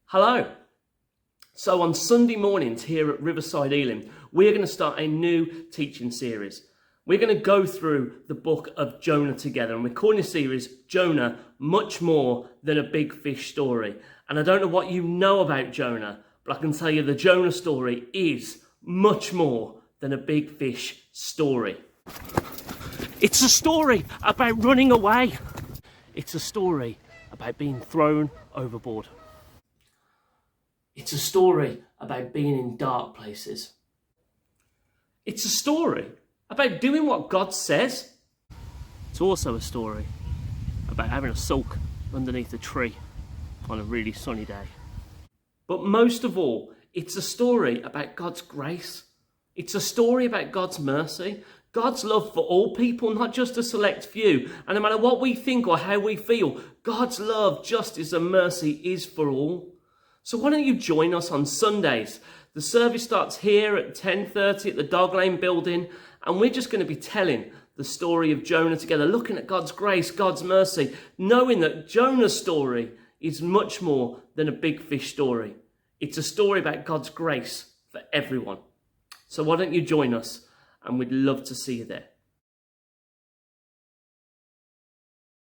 Hello. So on Sunday mornings here at Riverside Elim, we're going to start a new teaching series. We're going to go through the book of Jonah together, and we're calling this series Jonah, Much More Than a Big Fish Story. And I don't know what you know about Jonah, but I can tell you the Jonah story is much more than a big fish story. It's a story about running away. It's a story about being thrown overboard. It's a story about being in dark places. It's a story about doing what God says. It's also a story about having a sulk underneath a tree on a really sunny day. But most of all, it's a story about God's grace. It's a story about God's mercy, God's love for all people, not just a select few. And no matter what we think or how we feel, God's love, justice and mercy is for all. So why don't you join us on Sundays? The service starts here at 10:30 at the Dog Lane building, and we're just going to be telling the story of Jonah together, looking at God's grace, God's mercy, knowing that Jonah's story is much more than a big fish story. It's a story about God's grace for everyone. So why don't you join us, and we'd love to see you there.